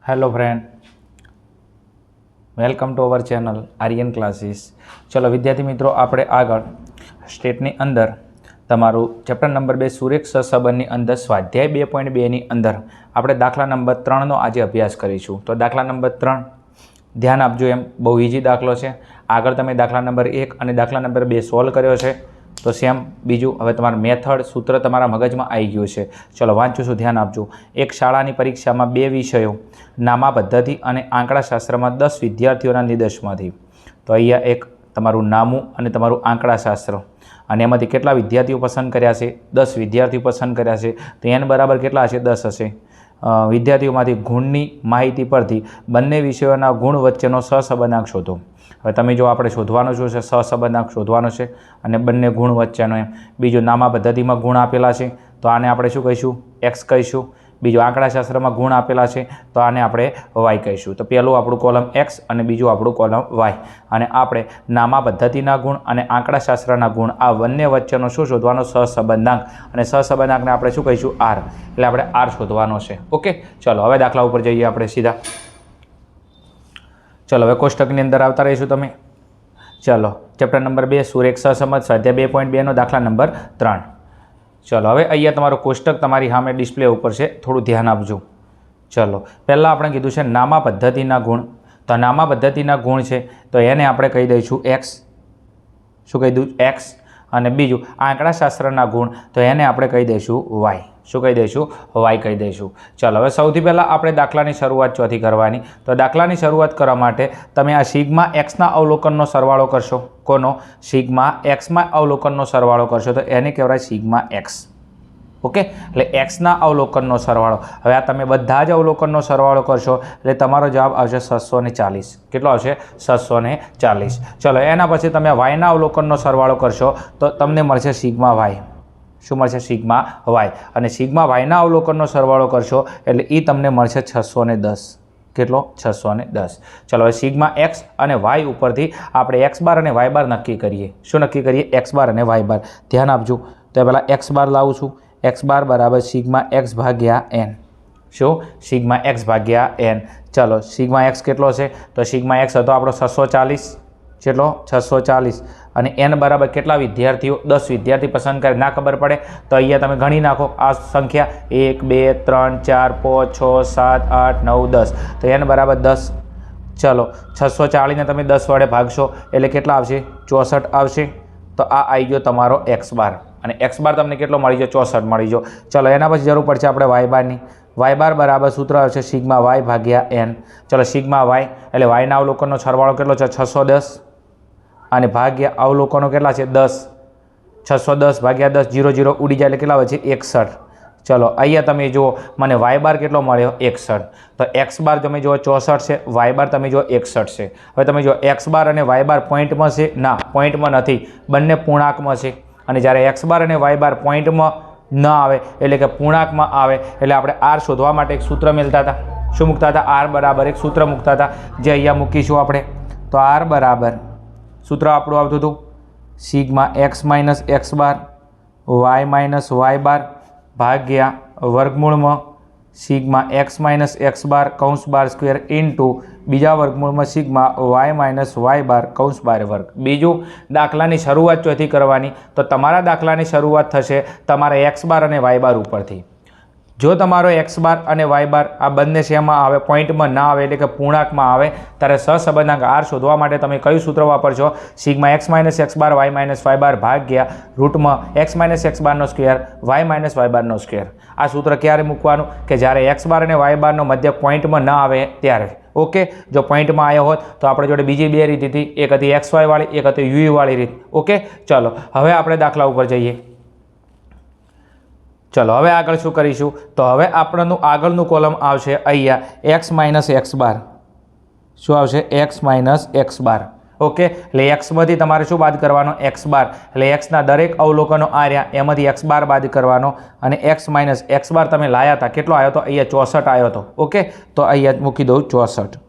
Hello friend, welcome to our channel Aryan classes. चलो विद्यार्थी मित्रों, આપણે આગળ સ્ટેટની અંદર તમારું ચેપ્ટર નંબર 2 સુરેખ સહસંબંધની અંદર સ્વાધ્યાય 2.2 ની અંદર આપણે દાખલા નંબર 3 નો આજે અભ્યાસ કરીશું। તો દાખલા નંબર 3 ધ્યાન આપજો, એમ બહુ ઈઝી દાખલો છે। આગળ તમે દાખલા નંબર 1 અને દાખલા નંબર 2 સોલ્વ કર્યો છે, તો સેમ બીજું હવે તમારું મેથડ સૂત્ર તમારા મગજમાં આવી ગયું છે। ચલો વાંચું છું, ધ્યાન આપજો। એક શાળાની પરીક્ષામાં 2 વિષયો નામા પદ્ધતિ અને આંકડાશાસ્ત્રમાં 10 વિદ્યાર્થીઓના નિર્દેશમાંથી, તો અહીંયા એક તમારું નામું અને તમારું આંકડાશાસ્ત્ર, અને એમાંથી કેટલા વિદ્યાર્થીઓ પસંદ કર્યા છે? 10 વિદ્યાર્થીઓ પસંદ કર્યા છે। તો n બરાબર કેટલા હશે? 10 હશે। વિદ્યાર્થીઓમાંથી ગુણની માહિતી પરથી બંને વિષયોના ગુણ વચ્ચેનો સહસંબંધાંક શોધો। હવે તમે જો આપણે શોધવાનો શું છે? સહસંબંધાંક શોધવાનો છે અને બંને ગુણ વચ્ચેનો એમ। બીજું નામા પદ્ધતિમાં ગુણ આપેલા છે, તો આને આપણે શું કહીશું? x કહીશું। બીજું આંકડાશાસ્ત્રમાં ગુણ આપેલા છે, તો આને આપણે y કહીશું। તો પહેલું આપણું કોલમ x અને બીજું આપણું કોલમ y, અને આપણે નામા પદ્ધતિના ગુણ અને આંકડાશાસ્ત્રના ગુણ આ બંને વચ્ચેનો શું શોધવાનો? સહસંબંધાંક, અને સહસંબંધાંકને આપણે શું કહીશું? r, એટલે આપણે r શોધવાનો છે। ઓકે, ચલો હવે દાખલા ઉપર જઈએ આપણે સીધા। ચલો હવે કોષ્ટકની અંદર આવતા રહીશું તમે। ચલો ચેપ્ટર નંબર 2 સુરેખ સહસંબંધ સ્વાધ્યાય 2.2 નો દાખલા નંબર 3। ચલો હવે અહીંયા તમારું કોષ્ટક તમારી સામે ડિસ્પ્લે ઉપર છે, થોડું ધ્યાન આપજો। ચલો પહેલાં આપણે કીધું છે નામા પદ્ધતિના ગુણ, તો નામા પદ્ધતિના ગુણ છે તો એને આપણે કહી દઈશું x। શું કહી દઉં? x। અને બીજું આંકડાશાસ્ત્રના ગુણ, તો એને આપણે કહી દઈશું y। શું કહી દઈશું? y કહી દઈશું। ચાલો હવે સૌથી પહેલાં આપણે દાખલાની શરૂઆત ચોથી કરવાની। તો દાખલાની શરૂઆત કરવા માટે તમે આ સિગ્મા એક્સના અવલોકનનો સરવાળો કરશો। કોનો? સિગ્મા એક્સમાં અવલોકનનો સરવાળો કરશો, તો એને કહેવાય સિગ્મા એક્સ। ઓકે, એટલે એક્સના અવલોકનનો સરવાળો। હવે આ તમે બધા જ અવલોકનનો સરવાળો કરશો એટલે તમારો જવાબ આવશે 640। કેટલો આવશે? 640। ચલો એના પછી તમે વાયના અવલોકનનો સરવાળો કરશો તો તમને મળશે સિગ્મા વાય। શું મળશે? Sigma Y. અને સિગ્મા વાયના અવલોકનનો સરવાળો કરશો એટલે એ તમને મળશે 610। કેટલો? 610। ચલો હવે સિગ્મા એક્સ અને વાય ઉપરથી આપણે એક્સ બાર અને વાય બાર નક્કી કરીએ। શું નક્કી કરીએ? એક્સ બાર અને વાય બાર। ધ્યાન આપજો, તો પહેલાં એક્સ બાર લાવું છું। એક્સ બાર બરાબર સિગ્મા એક્સ ભાગ્યા એન। શું? સિગ્મા એક્સ ભાગ્યા એન। ચલો સિગ્મા એક્સ કેટલો છે? તો સિગ્મા એક્સ હતો આપણો 640। કેટલો? 640। અને એન બરાબર કેટલા વિદ્યાર્થીઓ? 10 વિદ્યાર્થી પસંદ કરે। ના ખબર પડે તો અહીંયા તમે ગણી નાખો આ સંખ્યા, 1 2 3 4 5 6 7 8 9 10, તો એન બરાબર 10। ચલો 640ને તમે 10 વડે ભાગશો એટલે કેટલા આવશે? 64 આવશે। તો આ આવી ગયો તમારો એક્સ બાર, અને એક્સ બાર તમને કેટલો મળી ગયો? 64 મળી ગયો। ચલો એના પછી જરૂર પડશે આપણે વાય બારની। વાય બાર બરાબર સૂત્ર આવશે સિગ્મા વાય ભાગ્યા એન। ચલો સિગ્મા વાય એટલે વાયના અવલોકનનો સરવાળો કેટલો છે? 610, અને ભાગ્યા અવલોકનો કેટલા છે? 10। 610 ભાગ્યા 10, 0 0 ઉડી જાય એટલે કેટલા આવે છે? 61। ચલો અહીંયા તમે જુઓ, મને વાય બાર કેટલો મળ્યો? 61। તો એક્સ બાર તમે જુઓ 64 છે, વાય બાર તમે જુઓ 61 છે। હવે તમે જુઓ એક્સ બાર અને વાય બાર પોઈન્ટમાં છે? ના, પોઈન્ટમાં નથી, બંને પૂર્ણાંકમાં છે। અને જ્યારે એક્સ બાર અને વાય બાર પોઈન્ટમાં ન આવે એટલે કે પૂર્ણાંકમાં આવે એટલે આપણે આર શોધવા માટે એક સૂત્ર મેળતા હતા। શું મૂકતા હતા? આર બરાબર એક સૂત્ર મૂકતા હતા, જે અહીંયા મૂકીશું આપણે। તો આર બરાબર સૂત્ર આપણું આવતું હતું sigma x minus x bar Y minus Y બાર ભાગ્યા વર્ગમૂળમાં sigma x minus x bar કૌંસ બાર સ્ક્વેર ઇન્ટુ બીજા વર્ગમૂળમાં સિગ્મા વાય માઇનસ વાય બાર કૌંસ બાર વર્ગ। બીજું દાખલાની શરૂઆત ચોથી કરવાની, તો તમારા દાખલાની શરૂઆત થશે તમારે એક્સ બાર અને વાય બાર ઉપરથી। જો તમારો એક્સ બાર અને વાય બાર આ બંને શેમાં આવે? પોઈન્ટમાં ના આવે એટલે કે પૂર્ણાંકમાં આવે, ત્યારે સહસંબંધાંક આર શોધવા માટે તમે કયું સૂત્ર વાપરશો? Sigma x minus x bar Y minus Y બાર ભાગ્યા રૂટમાં એક્સ માઇનસ એક્સ બારનો સ્ક્વેર વાય માઇનસ વાય બારનો સ્ક્વેર। આ સૂત્ર ક્યારે મૂકવાનું? કે જ્યારે એક્સ બાર અને વાય બારનો મધ્ય પોઈન્ટમાં ના આવે ત્યારે। ઓકે, જો પોઈન્ટમાં આવ્યો હોત તો આપણે જોડે બીજી 2 રીત હતી, એક હતી એક્સ વાય વાળી, એક હતી યુ વાળી રીત। ઓકે, ચલો હવે આપણે દાખલા ઉપર જઈએ। ચલો હવે આગળ શું કરીશું? તો હવે આપણનું આગળનું કોલમ આવશે અહીંયા એક્સ માઇનસ એક્સ બાર। શું આવશે? X minus x bar. Okay, એટલે એક્સમાંથી તમારે શું બાદ કરવાનો? X bar. એટલે એક્સના દરેક અવલોકનો આવ્યા એમાંથી એક્સ બાર બાદ કરવાનો, અને એક્સ માઇનસ એક્સ બાર તમે લાયા હતા, કેટલો આવ્યો હતો? અહીંયા 64 આવ્યો હતો। ઓકે, તો અહીંયા મૂકી દઉં 64।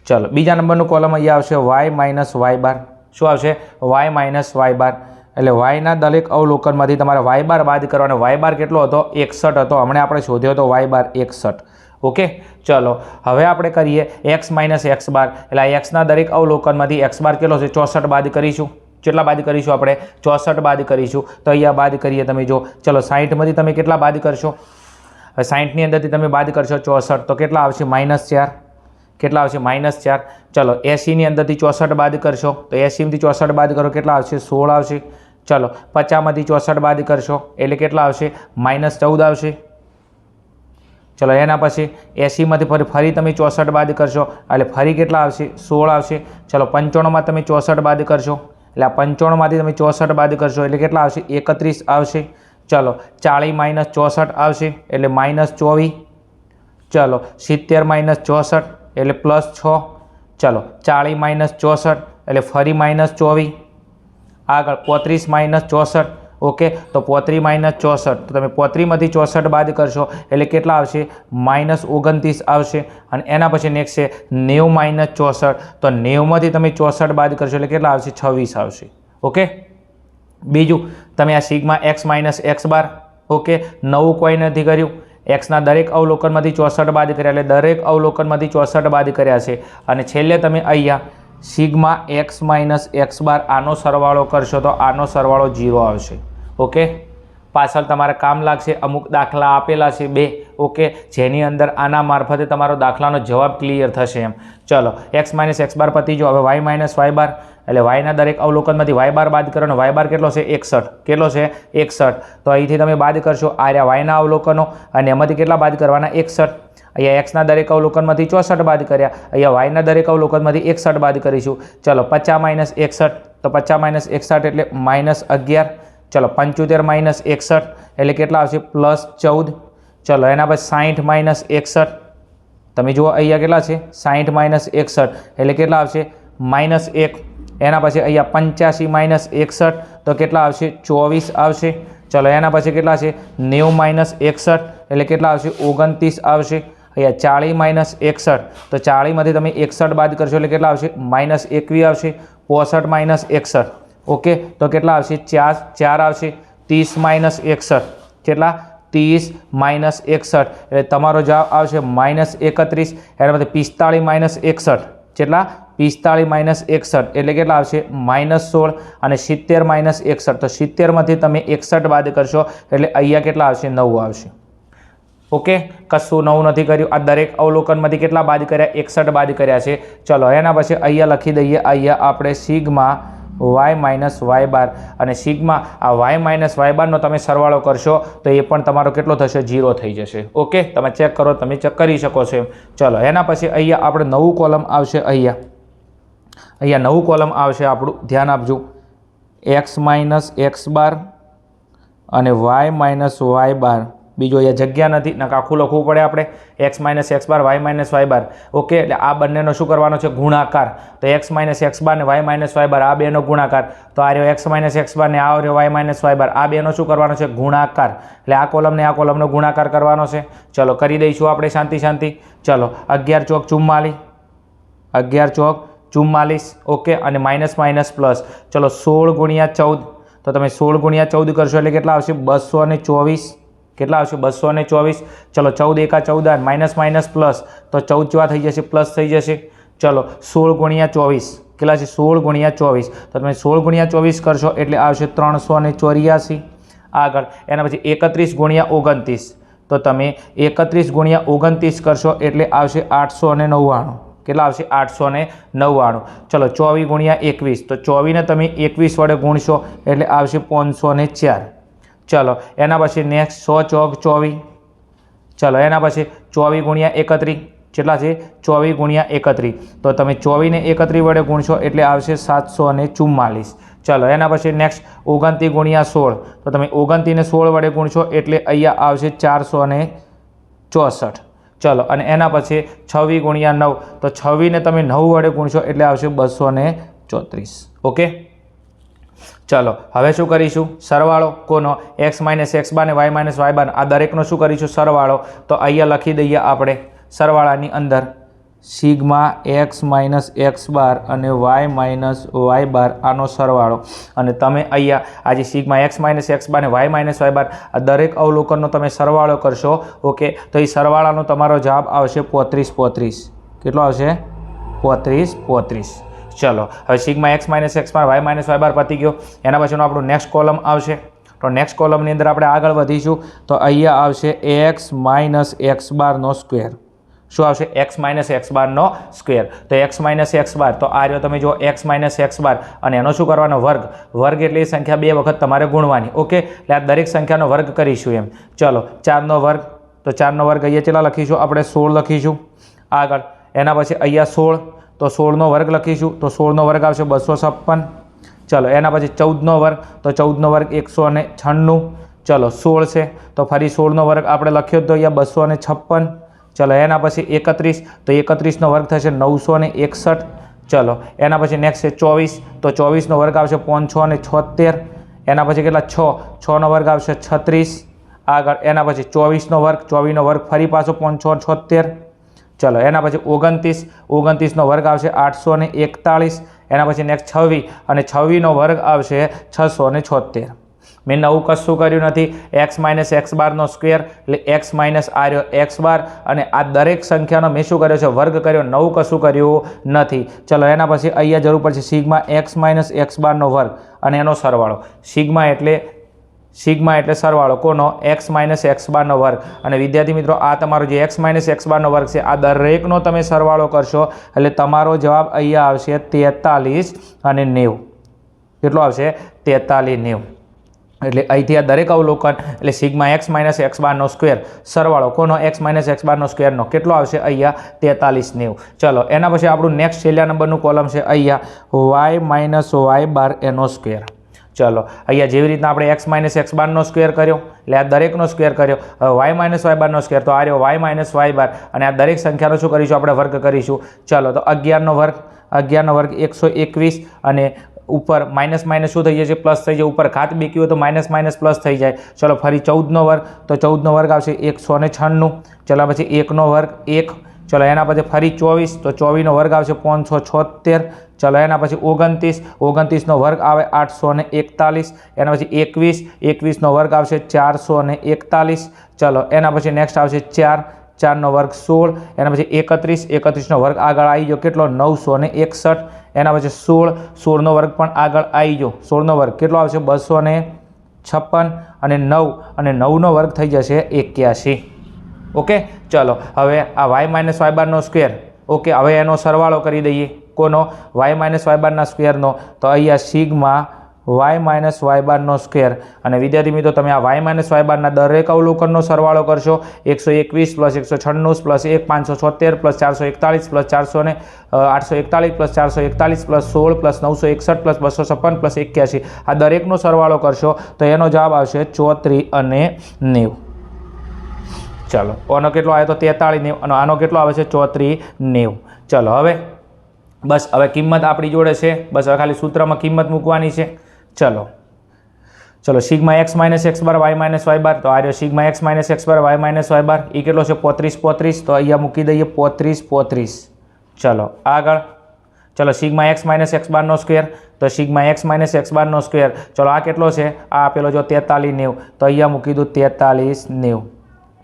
ચલો બીજા નંબરનું કોલમ અહીંયા આવશે વાય માઇનસ વાય બાર। શું આવશે? વાય માઇનસ વાય બાર। એટલે વાયના દરેક અવલોકનમાંથી તમારે વાય બાર બાદ કરવાનો। વાય બાર કેટલો હતો? 61 હતો, હમણાં આપણે શોધ્યો હતો વાય બાર 61। ઓકે, ચલો હવે આપણે કરીએ x માઇનસ એક્સ બાર, એટલે આ એક્સના દરેક અવલોકનમાંથી એક્સ બાર કેટલો છે 64 બાદ કરીશું. કેટલા બાદ કરીશું આપણે? 64 બાદ કરીશું. તો અહીંયા બાદ કરીએ તમે જો, ચલો 60માંથી તમે કેટલા બાદ કરશો? હવે 60ની અંદરથી તમે બાદ કરશો 64 તો કેટલા આવશે? -4. કેટલા આવશે? -4. ચલો 80ની અંદરથી 64 બાદ કરશો તો 80માંથી 64 બાદ કરો કેટલા આવશે? 16 આવશે. ચલો 50માંથી 64 બાદ કરશો એટલે કેટલા આવશે? -14 આવશે. ચલો એના પછી 80માંથી ફરી તમે 64 બાદ કરશો એટલે ફરી કેટલા આવશે? 16 આવશે. ચલો 95માં તમે 64 બાદ કરશો એટલે આ 95માંથી તમે 64 બાદ કરશો એટલે કેટલા આવશે? 31 આવશે. ચલો 40 - 64 આવશે એટલે -24. ચલો 70 - 64 એટલે +6. ચલો 40 - 64 એટલે ફરી -24. આગળ 35 - 64. ઓકે, તો 35 - 64 તો તમે 35માંથી 64 બાદ કરશો એટલે કેટલા આવશે? -29 આવશે. અને એના પછી નેક્સ્ટ છે 90 - 64 તો 90માંથી તમે 64 બાદ કરશો એટલે કેટલા આવશે? 26 આવશે. ઓકે, બીજું તમે આ sigma x minus x bar, okay, નવું કોઈ નથી કર્યું. એક્સના દરેક અવલોકનમાંથી 64 બાદ કર્યા એટલે દરેક અવલોકનમાંથી 64 બાદ કર્યા છે. અને છેલ્લે તમે અહીંયા sigma x minus x bar આનો સરવાળો કરશો તો આનો સરવાળો 0 આવશે. ઓકે, પાછળ તમારે કામ લાગશે. અમુક દાખલા આપેલા છે 2, ઓકે, જેની અંદર આના મારફતે તમારો દાખલાનો જવાબ ક્લિયર થશે એમ. ચલો x માઇનસ એક્સ બાર પતી જો. હવે y માઇનસ વાય બાર એટલે વાયના દરેક અવલોકનમાંથી વાય બાર બાદ કરો અને વાય બાર કેટલો છે? 61. કેટલો છે? 61. તો અહીંથી તમે બાદ કરશો આ રહ્યા વાયના અવલોકનો અને એમાંથી કેટલા બાદ કરવાના? 61. અહીંયા એક્સના દરેક અવલોકનમાંથી 64 બાદ કર્યા, અહીંયા વાયના દરેક અવલોકનમાંથી 61 બાદ કરીશું. ચલો 50 - 61 તો 50 - 61 એટલે -11. ચલો 75 - 61 એટલે કેટલા આવશે? +14. ચલો એના પછી 60 - 61 તમે જુઓ અહીંયા કેટલા છે? 60 - 61 એટલે કેટલા આવશે? -1. એના પછી અહીંયા 85 - 61 તો કેટલા આવશે? 24 આવશે. ચલો એના પછી કેટલા છે? 90 - 61 એટલે કેટલા આવશે? 29 આવશે. અહીંયા 40 - 61 તો 40માંથી તમે 61 બાદ કરશો એટલે કેટલા આવશે? -21 આવશે. 65 - 61 ઓકે તો કેટલા આવશે? 4 આવશે. 30 - 61 કેટલા? 30 - 61 એટલે તમારો જવાબ આવશે -31. એનામાંથી 45 - 61 કેટલા? 45 - 61 એટલે કેટલા આવશે? -16. અને 70 - 61 તો 70માંથી તમે 61 બાદ કરશો એટલે અહીંયા કેટલા આવશે? 9 આવશે. ઓકે, કશું નવું નથી કર્યું. આ દરેક અવલોકનમાંથી કેટલા બાદ કર્યા? 61 બાદ કર્યા છે. ચલો એના પછી અહીંયા લખી દઈએ. અહીંયા આપણે સિગ્મા y માઇનસ વાય બાર અને સિગ્મા આ y માઇનસ વાય બારનો તમે સરવાળો કરશો તો એ પણ તમારો કેટલો થશે? 0 થઈ જશે. ઓકે, તમે ચેક કરો, તમે ચેક કરી શકો છો. ચલો એના પછી અહીંયા આપણે નવું કોલમ આવશે. અહીંયા નવું કોલમ આવશે આપણું, ધ્યાન આપજો. x માઇનસ એક્સ બાર અને y માઇનસ વાય બાર. બીજો અહીંયા જગ્યા નથી, નકા આખું લખવું પડે આપણે. x minus x bar, y minus Y બાર. ઓકે, એટલે આ બંનેનો શું કરવાનો છે? ગુણાકાર. તો x માઇનસ એક્સ બાર ને y માઇનસ વાય બાર આ બેનો ગુણાકાર. તો આ રહ્યો x માઇનસ એક્સ બાર ને આ રહ્યો y માઇનસ વાય બાર. આ બેનો શું કરવાનો છે? ગુણાકાર. એટલે આ કોલમને આ કોલમનો ગુણાકાર કરવાનો છે. ચલો કરી દઈશું આપણે શાંતિ. ચલો 11 ચોક 44, 11 ચોક 44. ઓકે, અને માઇનસ માઇનસ પ્લસ. ચલો 16 ગુણ્યા 14 તો તમે 16 ગુણ્યા 14 કરશો એટલે કેટલા આવશે? 224. કેટલા આવશે? 224. ચલો 14 એકા 14 માઇનસ માઇનસ પ્લસ તો 14 જેવા થઈ જશે, પ્લસ થઈ જશે. ચલો 16 ગુણ્યા 24 કેટલા છે? 16 ગુણ્યા 24 તો તમે 16 ગુણ્યા 24 કરશો એટલે આવશે 384. આગળ એના પછી 31 ગુણ્યા 29 તો તમે 31 ગુણ્યા 29 કરશો એટલે આવશે 899. કેટલા આવશે? 899. ચલો 24 ગુણ્યા 21 તો 24ને તમે 21 વડે ગુણશો એટલે આવશે 504. ચલો એના પછી નેક્સ્ટ 100 ચોક 24. ચલો એના પછી 24 ગુણ્યા 31 કેટલા છે? 24 ગુણ્યા 31 તો તમે 24ને 31 વડે ગુણશો એટલે આવશે 744. ચલો એના પછી નેક્સ્ટ 29 ગુણ્યા 16 તો તમે 29ને 16 વડે ગુણશો એટલે અહીંયા આવશે 464. ચલો અને એના પછી 26 ગુણ્યા 9 તો 26ને તમે 9 વડે ગુણશો એટલે આવશે 234. ઓકે, ચલો હવે શું કરીશું? સરવાળો કોનો? x માઇનસ એક્સ બાર ને y માઇનસ વાય બાર આ દરેકનો શું કરીશું? સરવાળો. તો અહીંયા લખી દઈએ આપણે સરવાળાની અંદર sigma x minus x bar અને વાય માઇનસ વાય બાર આનો સરવાળો. અને તમે અહીંયા આ જે sigma x minus x bar અને વાય માઇનસ વાય બાર આ દરેક અવલોકનનો તમે સરવાળો કરશો. ઓકે, તો એ સરવાળાનો તમારો જવાબ આવશે 35. કેટલો આવશે? 35. ચલો, હવે sigma x minus x bar Y minus Y બાર પતી ગયો. એના પછીનો આપણું નેક્સ્ટ કોલમ આવશે. તો નેક્સ્ટ કોલમની અંદર આપણે આગળ વધીશું. તો અહીંયા આવશે એક્સ માઇનસ એક્સ બારનો સ્ક્વેર. શું આવશે? એક્સ માઇનસ એક્સ બારનો સ્ક્વેર. તો એક્સ માઇનસ એક્સ બાર, તો આ રહ્યો તમે જો એક્સ માઇનસ એક્સ બાર, અને એનો શું કરવાનો? વર્ગ. વર્ગ એટલે એ સંખ્યા 2 વખત તમારે ગુણવાની. ઓકે, એટલે આ દરેક સંખ્યાનો વર્ગ કરીશું એમ. ચલો, 4નો વર્ગ, તો 4નો વર્ગ અહીંયા કેટલા લખીશું આપણે? 16 લખીશું. આગળ એના પછી અહીંયા 16, તો 16નો વર્ગ લખીશું. તો 16નો વર્ગ આવશે 256. ચલો, એના પછી 14નો વર્ગ, તો 14નો વર્ગ 196. ચલો, 16 છે તો ફરી 16નો વર્ગ આપણે લખ્યો તો અહીંયા 256. ચલો, એના પછી 31, તો 31નો વર્ગ થશે 961. ચલો, એના પછી નેક્સ્ટ છે 24, તો 24નો વર્ગ આવશે 576. એના પછી કેટલા? 6નો વર્ગ આવશે 36. આગળ એના પછી 24નો વર્ગ, 24નો વર્ગ ફરી પાછો 576. ચલો, એના પછી 29નો વર્ગ આવશે 841. એના પછી નેક્સ્ટ 26, અને 26નો વર્ગ આવશે 676. મેં નવું કશું કર્યું નથી. એક્સ માઇનસ એક્સ બારનો સ્ક્વેર એટલે એક્સ માઇનસ આ રહ્યો એક્સ બાર, અને આ દરેક સંખ્યાનો મેં શું કર્યો છે? વર્ગ કર્યો. નવું કશું કર્યું નથી. ચલો, એના પછી અહીંયા જરૂર પડશે સિગ્મા એક્સ માઇનસ એક્સ બારનો વર્ગ અને એનો સરવાળો. સિગ્મા એટલે સરવાળો કોનો? એક્સ માઇનસ એક્સ બારનો વર્ગ. અને વિદ્યાર્થી મિત્રો, આ તમારો જે એક્સ માઇનસ એક્સ બારનો વર્ગ છે આ દરેકનો તમે સરવાળો કરશો એટલે તમારો જવાબ અહીંયા આવશે 43 અને 90. કેટલો આવશે? 43, 90. એટલે અહીંથી આ દરેક અવલોકન એટલે સિગ્મા એક્સ માઇનસ એક્સ બારનો સ્ક્વેર સરવાળો કોનો? એક્સ માઇનસ એક્સ બારનો સ્ક્વેરનો કેટલો આવશે? અહીંયા 43, 90. ચલો, એના પછી આપણું નેક્સ્ટ છેલ્લા નંબરનું કોલમ છે અહીંયા વાય માઇનસ વાય બાર એનો સ્ક્વેર. ચલો, અહીંયા જેવી રીતના આપણે એક્સ માઇનસ એક્સ બારનો સ્ક્વેર કર્યો એટલે આ દરેકનો સ્ક્વેર કર્યો. હવે વાય માઇનસ વાય બારનો સ્ક્વેર, તો આ રહ્યો વાય માઇનસ વાય બાર, અને આ દરેક સંખ્યાનો શું કરીશું આપણે? વર્ગ કરીશું. ચલો, તો 11નો વર્ગ 121, અને ઉપર માઇનસ માઇનસ શું થઈ જશે? પ્લસ થઈ જાય. ઉપર ઘાત બેકી હોય તો માઇનસ માઇનસ પ્લસ થઈ જાય. ચલો, ફરી 14નો વર્ગ, તો 14નો વર્ગ આવશે 196. ચલો, પછી 1નો વર્ગ 1. ચલો, એના પછી ફરી 24, તો 24નો વર્ગ આવશે 576. ચલો, એના પછી 29નો વર્ગ આવે 841. એના પછી 21નો વર્ગ આવશે 441. ચલો, એના પછી નેક્સ્ટ આવશે 4નો વર્ગ 16. એના પછી 31નો વર્ગ આગળ આવી ગયો. કેટલો? 961. એના પછી 16નો વર્ગ પણ આગળ આવી ગયો. 16નો વર્ગ કેટલો આવશે? 256. અને 9નો વર્ગ થઈ જશે 81. ઓકે, ચલો, હવે આ વાય માઇનસ વાય બારનો સ્ક્વેર. ઓકે, હવે એનો સરવાળો કરી દઈએ. કોનો? વાય માઇનસ વાય બારના સ્ક્વેરનો. તો અહીંયા સિગ્મા વાય માઇનસ વાય બારનો સ્ક્વેર. અને વિદ્યાર્થી મિત્રો, તમે આ વાય માઇનસ વાય બારના દરેક અવલોકનનો સરવાળો કરશો. 121 plus 196 plus 1 576 plus 441 plus 841 plus 441 plus 16 plus 961 plus 256 plus 81. આ દરેકનો સરવાળો કરશો તો એનો જવાબ આવશે 34 અને 90. ચલો, આનો કેટલો આવે? તો 43, 90. અને આનો કેટલો આવે છે? 34, 90. ચલો, હવે બસ હવે કિંમત આપણી જોડે છે. બસ હવે ખાલી સૂત્રમાં કિંમત મૂકવાની છે. ચલો, sigma x minus x bar Y minus Y બાર, તો આ રહ્યો sigma x minus x bar Y minus Y બાર. એ કેટલો છે? 35, તો અહીંયા મૂકી દઈએ 35. ચલો, આગળ. ચલો, સિગ્મા એક્સ માઇનસ એક્સ બારનો સ્ક્વેર, તો સિગ્મા એક્સ માઇનસ એક્સ બારનો સ્ક્વેર. ચલો, આ કેટલો છે? આ આપેલો જો 43, 90, તો અહીંયા મૂકી દઉં 43, 90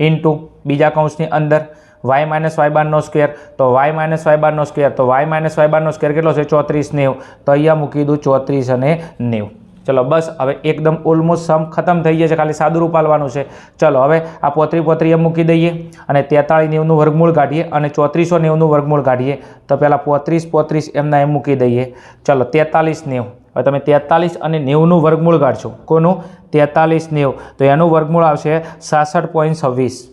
ઇન્ટુ બીજા કૌંસની અંદર વાય માઇનસ વાય બારનો સ્ક્વેર, તો વાય માઇનસ વાય બારનો સ્ક્વેર, તો વાય માઇનસ વાય બારનો સ્ક્વેર કેટલો છે? 34, 90, તો અહીંયા મૂકી દઉં 34 અને 90. ચલો, બસ હવે એકદમ ઓલમોસ્ટ સમ ખતમ થઈ જશે. ખાલી સાદું રૂપ આલવાનું છે. ચલો, હવે આ 35 એમ મૂકી દઈએ અને 43, 90નું વર્ગમૂળ કાઢીએ અને 3490નું વર્ગમૂળ કાઢીએ. તો પહેલાં 35 એમના એમ મૂકી દઈએ. ચલો, 43, 90. હવે તમે 43 અને 90નું વર્ગમૂળ કાઢશો. કોનું? 43, 90, તો એનું વર્ગમૂળ આવશે 66.26.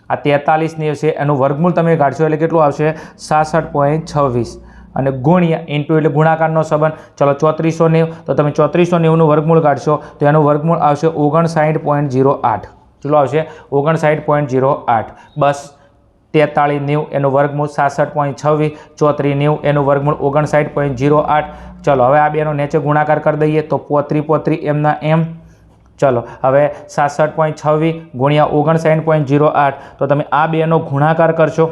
આ 43, 90 છે એનું વર્ગમૂળ તમે કાઢશો એટલે કેટલું આવશે? 66.26. અને ગુણ્યા ઇન્ટુ એટલે ગુણાકારનો સંબંધ. ચલો, 3490, તો તમે 3490નું વર્ગમૂળ કાઢશો તો એનું વર્ગમૂળ આવશે 59.08. ચલો, આવશે 59.08. બસ 43, 90 એનું વર્ગમૂળ 66.26, 3490 એનું વર્ગમૂળ 59.08. ચલો, હવે આ બેનો નીચે ગુણાકાર કરી દઈએ તો 35 એમના એમ. ચલો, હવે 66.26 ગુણ્યા 59.08, તો તમે આ બેનો ગુણાકાર કરશો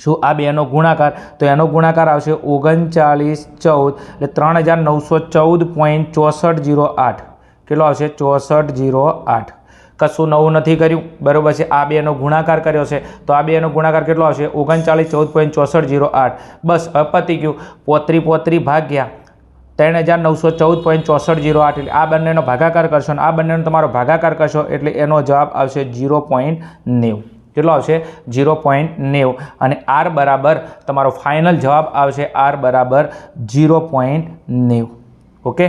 શું આ બેનો ગુણાકાર? તો એનો ગુણાકાર આવશે 39 14 એટલે 3914.6408. કેટલો આવશે? 6408. કશું નવું નથી કર્યું, બરાબર છે. આ બેનો ગુણાકાર કર્યો છે તો આ બેનો ગુણાકાર કેટલો આવશે? 3914.6408. બસ પતી ગયું. પોત્રી ભાગ્યા 3914.6408 એટલે આ બંનેનો ભાગાકાર કરશો અને આ બંનેનો તમારો ભાગાકાર કરશો એટલે એનો જવાબ આવશે 0.90. કેટલો આવશે? 0.90. અને આર બરાબર તમારો ફાઇનલ જવાબ આવશે આર બરાબર 0.90. ઓકે,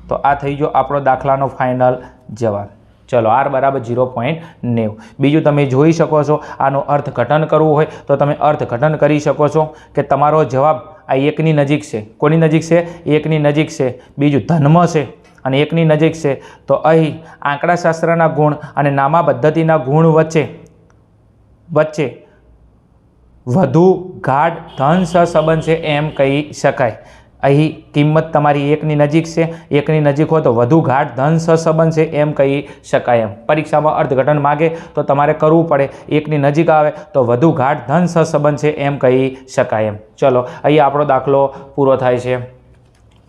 તો આ થઈ ગયો આપણો દાખલાનો ફાઇનલ જવાબ. ચલો, આર બરાબર 0.90. બીજું તમે જોઈ શકો છો, આનું અર્થઘટન કરવું હોય તો તમે અર્થઘટન કરી શકો છો કે તમારો જવાબ આ એકની નજીક છે. કોની નજીક છે? એકની નજીક છે. બીજું ધર્મ છે અને એકની નજીક છે. તો અહીં આંકડાશાસ્ત્રના ગુણ અને નામા પદ્ધતિના ગુણ વચ્ચે વધુ ગાઢ ધન સહસંબંધ છે એમ કહી શકાય. અહીં કિંમત તમારી એકની નજીક છે, એકની નજીક હોય તો વધુ ગાઢ ધન સહસંબંધ છે એમ કહી શકાય એમ. પરીક્ષામાં અર્થઘટન માગે તો તમારે કરવું પડે. એકની નજીક આવે તો વધુ ગાઢ ધન સહસંબંધ છે એમ કહી શકાય એમ. ચલો, અહીં આપણો દાખલો પૂરો થાય છે.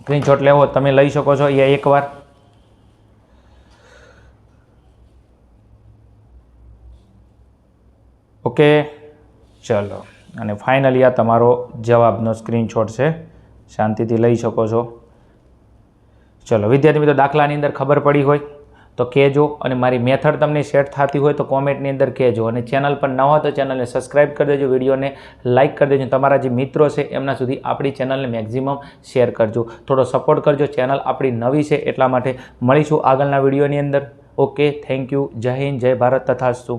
સ્ક્રીનશોટ લેવો તમે લઈ શકો છો અહીંયા એકવાર. ઓકે, ચલો, અને ફાઇનલી આ તમારો જવાબનો સ્ક્રીનશોટ છે, શાંતિથી લઈ શકો છો. ચલો વિદ્યાર્થી મિત્રો, દાખલાની અંદર ખબર પડી હોય તો કહેજો, અને મારી મેથડ તમને સેટ થતી હોય તો કોમેન્ટની અંદર કહેજો. અને ચેનલ પર ન હોય તો ચેનલને સબસ્ક્રાઈબ કરી દેજો, વિડીયોને લાઇક કરી દેજો. તમારા જે મિત્રો છે એમના સુધી આપણી ચેનલને મેક્ઝિમમ શેર કરજો. થોડો સપોર્ટ કરજો, ચેનલ આપણી નવી છે એટલા માટે. મળીશું આગળના વિડીયોની અંદર. Okay, thank you. જય હિન્દ, જય ભારત, તથાસ્તુ.